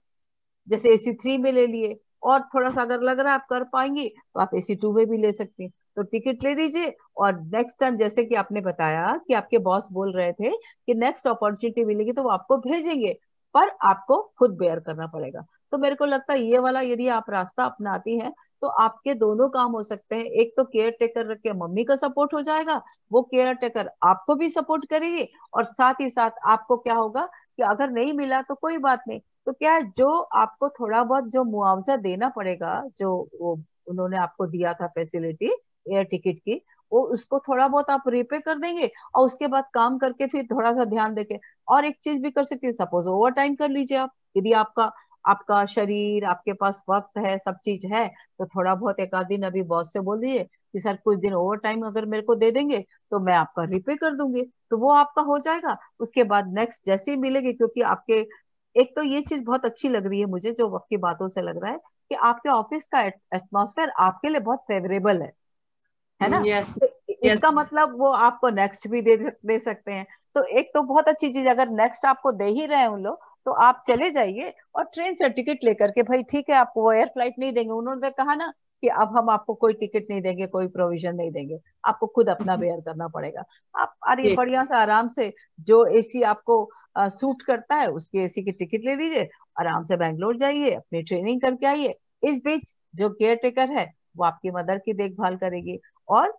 जैसे AC3 में ले लिए, और थोड़ा सा अगर लग रहा है आप कर पाएंगी तो आप AC2 में भी ले सकती हैं। तो टिकट ले लीजिए, और नेक्स्ट टाइम जैसे कि आपने बताया कि आपके बॉस बोल रहे थे कि नेक्स्ट अपॉर्चुनिटी मिलेगी तो वो आपको भेजेंगे, पर आपको खुद बेयर करना पड़ेगा। तो मेरे को लगता है ये वाला यदि आप रास्ता अपनाती हैं तो आपके दोनों काम हो सकते हैं। एक तो केयर टेकर रख के मम्मी का सपोर्ट हो जाएगा, वो केयर टेकर आपको भी सपोर्ट करेगी, और साथ ही साथ आपको क्या होगा कि अगर नहीं मिला तो कोई बात नहीं, तो क्या है, जो आपको थोड़ा बहुत जो मुआवजा देना पड़ेगा, जो वो उन्होंने आपको दिया था फैसिलिटी एयर टिकट की, वो उसको थोड़ा बहुत आप रीपे कर देंगे, और उसके बाद काम करके फिर थोड़ा सा ध्यान देके और एक चीज भी कर सकते हैं, सपोज ओवर टाइम कर लीजिए आप, यदि आपका आपका शरीर, आपके पास वक्त है, सब चीज है, तो थोड़ा बहुत एक आध दिन अभी बॉस से बोल दीजिए कि सर कुछ दिन ओवर टाइम अगर मेरे को दे देंगे तो मैं आपका रीपे कर दूंगी, तो वो आपका हो जाएगा। उसके बाद नेक्स्ट जैसे ही मिलेगी, क्योंकि आपके एक तो ये चीज बहुत अच्छी लग रही है मुझे, जो आपकी बातों से लग रहा है कि आपके ऑफिस का एटमॉस्फेयर आपके लिए बहुत फेवरेबल है ना? यस, तो यस। इसका मतलब वो आपको नेक्स्ट भी दे सकते हैं। तो एक तो बहुत अच्छी चीज, अगर नेक्स्ट आपको दे ही रहे हैं उन लोग, तो आप चले जाइए और ट्रेन से टिकट लेकर के, भाई ठीक है आपको वो एयर फ्लाइट नहीं देंगे, उन्होंने कहा ना कि अब हम आपको कोई टिकट नहीं देंगे, कोई प्रोविजन नहीं देंगे, आपको खुद अपना बेयर करना पड़ेगा। आप अरे बढ़िया से आराम से, जो AC आपको सूट करता है उसकी AC की टिकट ले लीजिए, आराम से बैंगलोर जाइए, अपनी ट्रेनिंग करके आइए। इस बीच जो केयर टेकर है वो आपकी मदर की देखभाल करेगी। और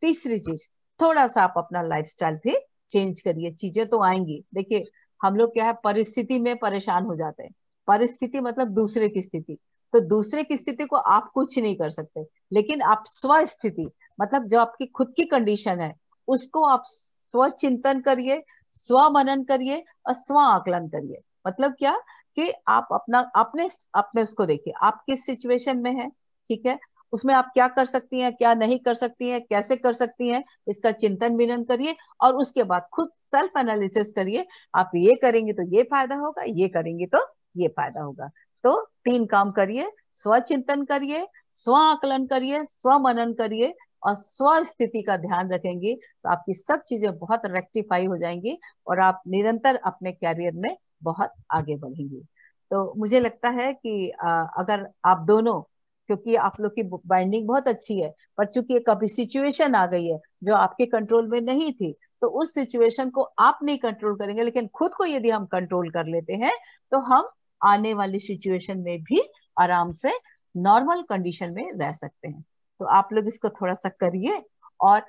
तीसरी चीज, थोड़ा सा आप अपना लाइफस्टाइल भी चेंज करिए, चीजें तो आएंगी। देखिए हम लोग क्या है, परिस्थिति में परेशान हो जाते हैं। परिस्थिति मतलब दूसरे की स्थिति, तो दूसरे की स्थिति को आप कुछ नहीं कर सकते, लेकिन आप स्व स्थिति, मतलब जो आपकी खुद की कंडीशन है, उसको आप स्व चिंतन करिए, स्व मनन करिए और स्व आकलन करिए। मतलब क्या कि आप अपना अपने अपने उसको देखिए, आप किस सिचुएशन में है, ठीक है, उसमें आप क्या कर सकती हैं, क्या नहीं कर सकती हैं, कैसे कर सकती हैं, इसका चिंतन विनन करिए और उसके बाद खुद सेल्फ एनालिसिस करिए। आप ये करेंगे तो ये फायदा होगा, ये करेंगे तो ये फायदा होगा। तो 3 काम करिए, स्व चिंतन करिए, स्व आकलन करिए, स्व मनन करिए और स्व स्थिति का ध्यान रखेंगे तो आपकी सब चीजें बहुत रेक्टिफाई हो जाएंगी और आप निरंतर अपने कैरियर में बहुत आगे बढ़ेंगे। तो मुझे लगता है कि अगर आप दोनों, क्योंकि आप लोग की बाइंडिंग बहुत अच्छी है, पर चूंकि एक अभी सिचुएशन आ गई है जो आपके कंट्रोल में नहीं थी, तो उस सिचुएशन को आप नहीं कंट्रोल करेंगे, लेकिन खुद को यदि हम कंट्रोल कर लेते हैं तो हम आने वाली सिचुएशन में भी आराम से नॉर्मल कंडीशन में रह सकते हैं। तो आप लोग इसको थोड़ा सा करिए और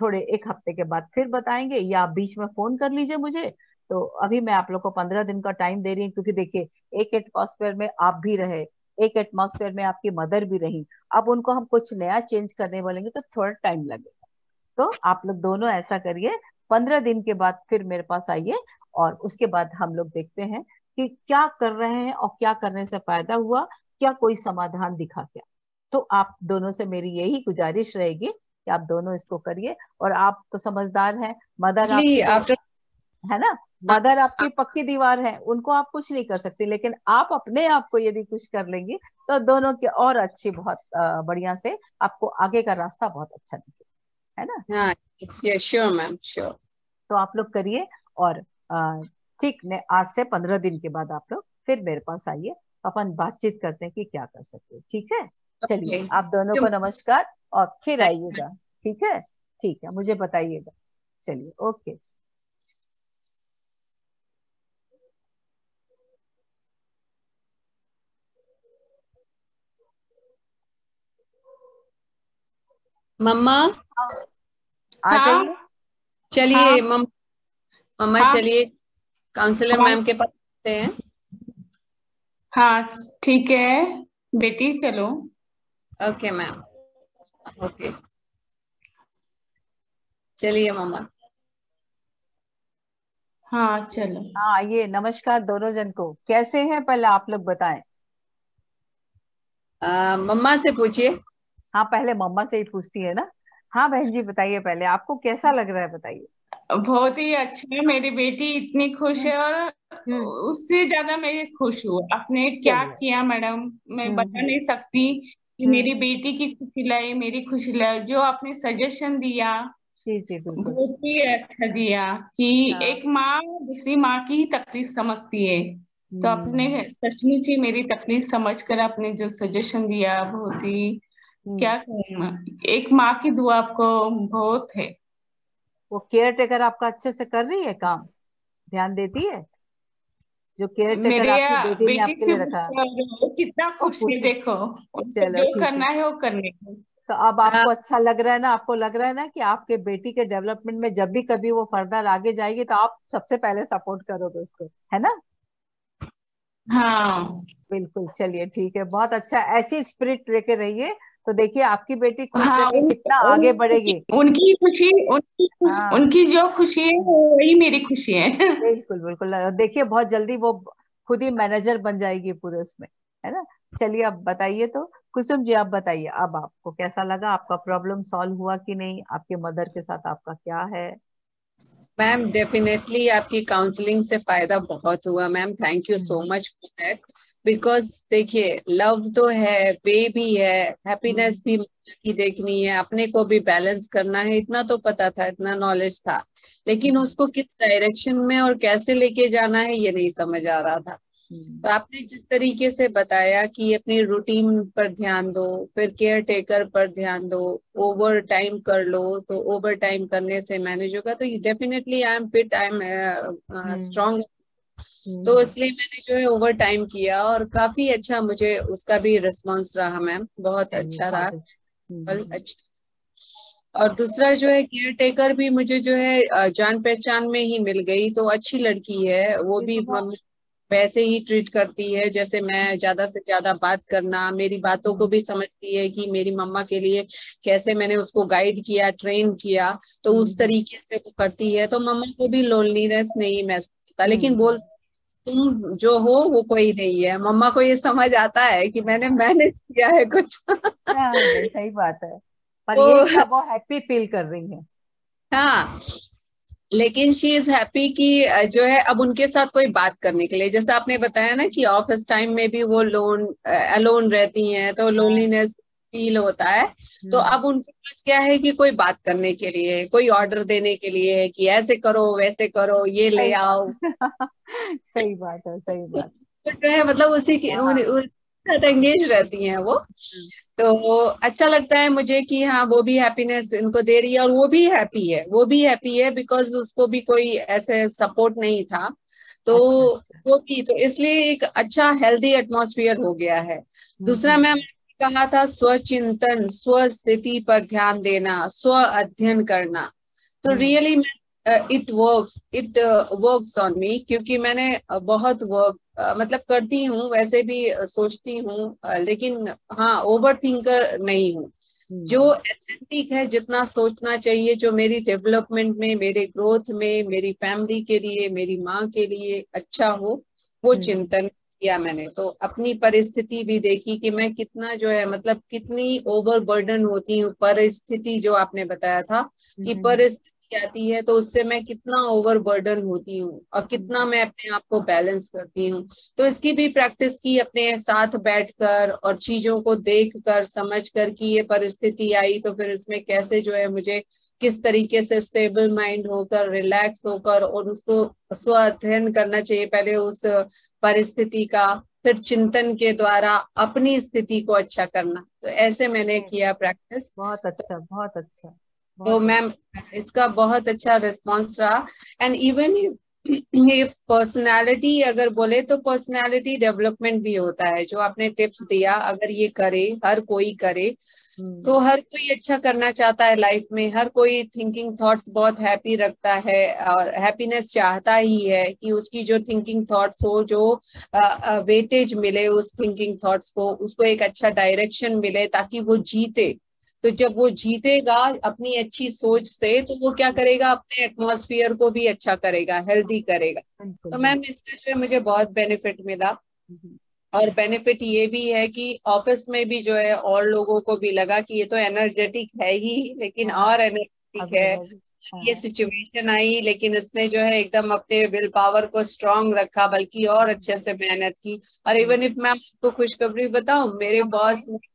थोड़े 1 हफ्ते के बाद फिर बताएंगे, या आप बीच में फोन कर लीजिए मुझे। तो अभी मैं आप लोग को 15 दिन का टाइम दे रही हूँ, क्योंकि देखिए एक एटमॉस्फेयर में आप भी रहे, एक एटमॉस्फेयर में आपकी मदर भी रही, अब उनको हम कुछ नया चेंज करने बोलेंगे तो थोड़ा टाइम लगेगा। तो आप लोग दोनों ऐसा करिए, 15 दिन के बाद फिर मेरे पास आइए और उसके बाद हम लोग देखते हैं कि क्या कर रहे हैं और क्या करने से फायदा हुआ, क्या कोई समाधान दिखा क्या। तो आप दोनों से मेरी यही गुजारिश रहेगी कि आप दोनों इसको करिए। और आप तो समझदार हैं, मदर आपकी आफ्टर है ना, मदर आपकी पक्की दीवार है, उनको आप कुछ नहीं कर सकती, लेकिन आप अपने आप को यदि कुछ कर लेंगी तो दोनों की और अच्छी, बहुत बढ़िया से आपको आगे का रास्ता बहुत अच्छा दिखेगा, है ना। हाँ श्योर मैम, श्योर। तो आप लोग करिए और ठीक ने आज से 15 दिन के बाद आप लोग फिर मेरे पास आइए, अपन बातचीत करते हैं कि क्या कर सकते हैं, ठीक है। चलिए आप दोनों को नमस्कार और फिर आइएगा, ठीक है, ठीक है, मुझे बताइएगा। चलिए, ओके। मम्मा आ हाँ जाइए। चलिए, हाँ मम्मा हाँ चलिए काउंसलर हाँ मैम के पास आते हैं। हाँ ठीक है बेटी, चलो। ओके मैम, ओके चलिए मम्मा। हाँ चलो। हाँ, ये नमस्कार दोनों जन को, कैसे हैं पहले आप लोग बताएं। मम्मा से पूछिए। हाँ, पहले मम्मा से ही पूछती है ना। हाँ बहन जी, बताइए पहले आपको कैसा लग रहा है, बताइए। बहुत ही अच्छा है, मेरी बेटी इतनी खुश हम्म। है और हम्म। उससे ज्यादा मैं खुश हूँ। आपने क्या चलिए। किया मैडम, मैं बता हम्म। नहीं सकती कि हम्म। मेरी बेटी की खुशी लाई, मेरी खुशी लाई। जो आपने सजेशन दिया जी जी बिल्कुल। बहुत ही अच्छा दिया कि हाँ। एक माँ दूसरी माँ की ही तकलीफ समझती है। तो आपने हम्म। सचमुच ही मेरी तकलीफ समझकर आपने जो सजेशन दिया, बहुत ही, हम्म। क्या कहूँ मैं, एक माँ की दुआ आपको बहुत है। वो केयर टेकर आपका अच्छे से कर रही है काम, ध्यान देती है, जो केयर टेकर मेरे आपकी बेटी ने बेटी आपके से लिए रखा। पूछो, वो कितना वो खुश है, पूछे। देखो उनको चलो जो ठीक है। करना है वो करने को। तो अब आपको अच्छा लग रहा है ना, आपको लग रहा है ना कि आपके बेटी के डेवलपमेंट में जब भी कभी वो फर्दर आगे जाएगी तो आप सबसे पहले सपोर्ट करोगे उसको, है ना। हाँ बिल्कुल, चलिए ठीक है, बहुत अच्छा, ऐसी स्पिरिट लेके रहिए। तो देखिए आपकी बेटी खुश रह हाँ, के कितना आगे बढ़ेगी। उनकी खुशी, हाँ उनकी जो खुशी है वही मेरी खुशी है। बिल्कुल बिल्कुल, देखिए बहुत जल्दी वो खुद ही मैनेजर बन जाएगी पूरे उसमें, है ना। चलिए अब बताइए, तो कुसुम जी आप बताइए, अब आपको कैसा लगा, आपका प्रॉब्लम सॉल्व हुआ कि नहीं, आपके मदर के साथ आपका क्या है। मैम डेफिनेटली आपकी काउंसलिंग से फायदा बहुत हुआ ma'am, thank you so hmm. Much for that. Because देखिए लव तो है, वे भी है, हम्म। हैप्पीनेस भी की देखनी है, अपने को भी बैलेंस करना है, इतना तो पता था, इतना नॉलेज था, लेकिन हम्म। उसको किस डायरेक्शन में और कैसे लेके जाना है ये नहीं समझ आ रहा था। हम्म। तो आपने जिस तरीके से बताया कि अपनी रूटीन पर ध्यान दो, फिर केयर टेकर पर ध्यान दो, ओवर टाइम कर लो, तो ओवर टाइम करने से मैनेज होगा, तो definitely I am fit, I am hmm. Strong. तो हम्म। इसलिए मैंने जो है ओवर टाइम किया और काफी अच्छा मुझे उसका भी रिस्पॉन्स रहा मैम, बहुत चलिए अच्छा रहा, बहुत अच्छा। और अच्छा। और दूसरा जो है केयर टेकर भी मुझे जो है जान पहचान में ही मिल गई, तो अच्छी लड़की है, वो ये भी तो बहुत। वैसे ही ट्रीट करती है जैसे मैं, ज्यादा से ज्यादा बात करना, मेरी बातों को हम्म। भी समझती है कि मेरी मम्मा के लिए कैसे मैंने उसको गाइड किया, ट्रेन किया, तो उस हम्म। तरीके से वो करती है, तो मम्मा को भी लोनलीनेस नहीं महसूस होता, लेकिन हम्म। बोल तुम जो हो वो कोई नहीं है। मम्मा को ये समझ आता है कि मैंने मैनेज किया है कुछ। हाँ नहीं सही बात है, पर ये तो क्या वो हैप्पी फील कर रही है। हाँ, लेकिन शी इज हैप्पी कि जो है अब उनके साथ कोई बात करने के लिए, जैसे आपने बताया ना कि ऑफिस टाइम में भी वो अलोन रहती हैं तो हाँ। लोनलीनेस फील होता है। तो हम्म। अब उनके पास क्या है कि कोई बात करने के लिए, कोई ऑर्डर देने के लिए कि ऐसे करो वैसे करो ये ले सही बात आओ। सही बात है, सही बात। तो जो है मतलब उसी के हाँ। साथ एंगेज रहती हैं वो। हम्म। तो अच्छा लगता है मुझे कि हाँ वो भी हैप्पीनेस इनको दे रही है और वो भी हैप्पी है, वो भी हैप्पी है बिकॉज उसको भी कोई ऐसे सपोर्ट नहीं था। तो अच्छा अच्छा। वो भी तो इसलिए एक अच्छा हेल्दी एटमॉस्फेयर हो गया है। दूसरा हम्म। मैम कहा था स्वचिंतन, स्व स्थिति पर ध्यान देना, स्व अध्ययन करना। तो हम्म। Really it works on me, क्योंकि मैंने बहुत वर्क मतलब करती हूँ वैसे भी, सोचती हूँ, लेकिन हाँ ओवर थिंकर नहीं हूँ। जो हम्म। एथेंटिक है, जितना सोचना चाहिए, जो मेरी डेवलपमेंट में, मेरे ग्रोथ में, मेरी फैमिली के लिए, मेरी माँ के लिए अच्छा हो, वो हम्म। चिंतन किया मैंने। तो अपनी परिस्थिति भी देखी कि मैं कितना जो है मतलब कितनी ओवर बर्डन होती हूँ। परिस्थिति जो आपने बताया था कि हम्म। परिस्थिति आती है तो उससे मैं कितना ओवर बर्डन होती हूँ और कितना हम्म। मैं अपने आप को बैलेंस करती हूँ। तो इसकी भी प्रैक्टिस की अपने साथ बैठकर और चीजों को देख कर समझ कर कि ये परिस्थिति आई तो फिर इसमें कैसे जो है मुझे किस तरीके से स्टेबल माइंड होकर, रिलैक्स होकर और उसको स्व अध्ययन करना चाहिए पहले उस परिस्थिति का, फिर चिंतन के द्वारा अपनी स्थिति को अच्छा करना। तो ऐसे मैंने नहीं, किया प्रैक्टिस। बहुत अच्छा बहुत अच्छा तो बहुत अच्छा। मैम इसका बहुत अच्छा रिस्पांस रहा। एंड इवन इफ पर्सनालिटी अगर बोले तो पर्सनालिटी डेवलपमेंट भी होता है। जो आपने टिप्स दिया, अगर ये करे, हर कोई करे, हम्म। तो हर कोई अच्छा करना चाहता है लाइफ में। हर कोई थिंकिंग थॉट्स बहुत हैप्पी रखता है और हैप्पीनेस चाहता ही है कि उसकी जो थिंकिंग थॉट्स हो, जो वेटेज मिले उस थिंकिंग थॉट्स को, उसको एक अच्छा डायरेक्शन मिले ताकि वो जीते। तो जब वो जीतेगा अपनी अच्छी सोच से, तो वो क्या करेगा, अपने एटमॉस्फेयर को भी अच्छा करेगा, हेल्दी करेगा। बिल्कुल तो मैम बिल्कुल। इसका जो है मुझे बहुत बेनिफिट मिला। हम्म। और बेनिफिट ये भी है कि ऑफिस में भी जो है और लोगों को भी लगा कि ये तो एनर्जेटिक है ही, लेकिन हाँ और एनर्जेटिक अभी है। एनर्जी। ये हाँ। सिचुएशन आई लेकिन इसने जो है एकदम अपने विल पावर को स्ट्रांग रखा, बल्कि और अच्छे से मेहनत की। और हम्म। इवन इफ मैं आपको खुशखबरी बताऊं, हाँ बताइए।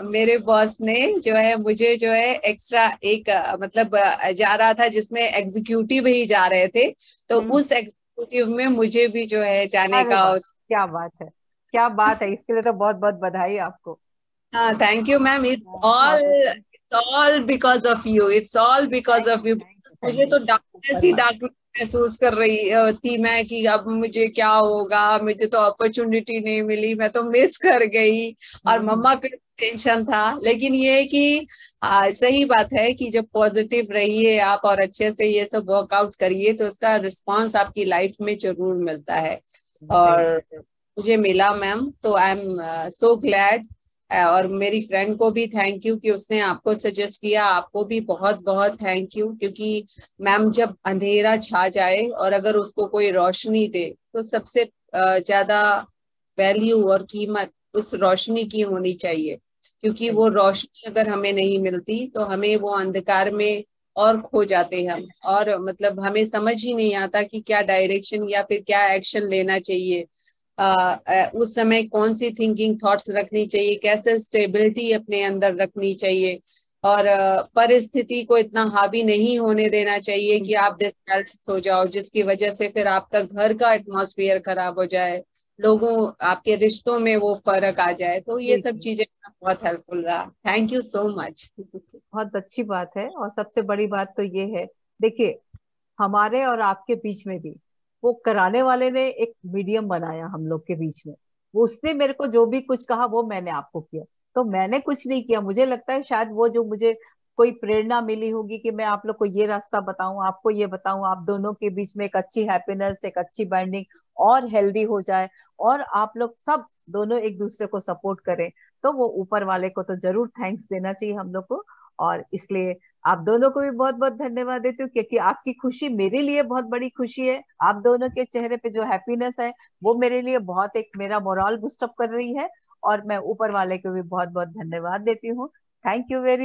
मेरे बॉस ने जो है मुझे जो है एक्स्ट्रा एक मतलब जा रहा था जिसमें एग्जीक्यूटिव ही जा रहे थे, तो हम्म। उस एग्जीक्यूटिव में मुझे भी जो है जाने अरे का। वाह, क्या बात है, क्या बात है, इसके लिए तो बहुत बहुत बधाई आपको। हाँ थैंक यू मैम। हाँ, बहुत अच्छा। It's all because of you, it's all because thank of you you. Thank you मुझे थैंक यू। तो डार्कनेस ऊपर ही वाला। डार्कनेस महसूस कर रही थी मैं कि अब मुझे क्या होगा, मुझे तो अपॉर्चुनिटी नहीं मिली, मैं तो मिस कर गई। और हम्म। मम्मा को टेंशन था। लेकिन ये है कि सही बात है कि जब पॉजिटिव रहिए आप और अच्छे से ये सब वर्कआउट करिए तो उसका रिस्पॉन्स आपकी लाइफ में जरूर मिलता है। सही और बात। मुझे मिला मैम, तो आई एम सो ग्लैड। और मेरी फ्रेंड को भी थैंक यू कि उसने आपको सजेस्ट किया। आपको भी बहुत बहुत थैंक यू, क्योंकि मैम जब अंधेरा छा जाए और अगर उसको कोई रोशनी दे तो सबसे ज्यादा वैल्यू और कीमत उस रोशनी की होनी चाहिए। क्योंकि सही। वो रोशनी अगर हमें नहीं मिलती तो हमें वो अंधकार में और खो जाते हैं हम, और मतलब हमें समझ ही नहीं आता कि क्या डायरेक्शन या फिर क्या एक्शन लेना चाहिए। उस समय कौन सी थिंकिंग थॉट्स रखनी चाहिए, कैसे स्टेबिलिटी अपने अंदर रखनी चाहिए। और परिस्थिति को इतना हावी नहीं होने देना चाहिए कि आप डिसबैलेंस हो जाओ, जिसकी वजह से फिर आपका घर का एटमॉस्फेयर खराब हो जाए, लोगों आपके रिश्तों में वो फर्क आ जाए। तो ये जी सब जी। चीजें बहुत हेल्पफुल रहा। Thank you so much. बहुत अच्छी बात है, और सबसे बड़ी बात तो ये है, देखिए, हमारे और आपके बीच में भी वो कराने वाले ने एक मीडियम बनाया हम लोग के बीच में। वो उसने मेरे को जो भी कुछ कहा वो मैंने आपको किया, तो मैंने कुछ नहीं किया। मुझे लगता है शायद वो जो मुझे कोई प्रेरणा मिली होगी कि मैं आप लोग को ये रास्ता बताऊं, आपको ये बताऊं, आप दोनों के बीच में एक अच्छी हैप्पीनेस, एक अच्छी बाइंडिंग और हेल्दी हो जाए, और आप लोग सब दोनों एक दूसरे को सपोर्ट करें, तो वो ऊपर वाले को तो जरूर थैंक्स देना चाहिए हम लोग को। और इसलिए आप दोनों को भी बहुत बहुत धन्यवाद देती हूँ, क्योंकि आपकी खुशी मेरे लिए बहुत बड़ी खुशी है। आप दोनों के चेहरे पे जो हैप्पीनेस है वो मेरे लिए बहुत एक मेरा मोरल बूस्टअप कर रही है। और मैं ऊपर वाले को भी बहुत बहुत धन्यवाद देती हूँ। Thank you very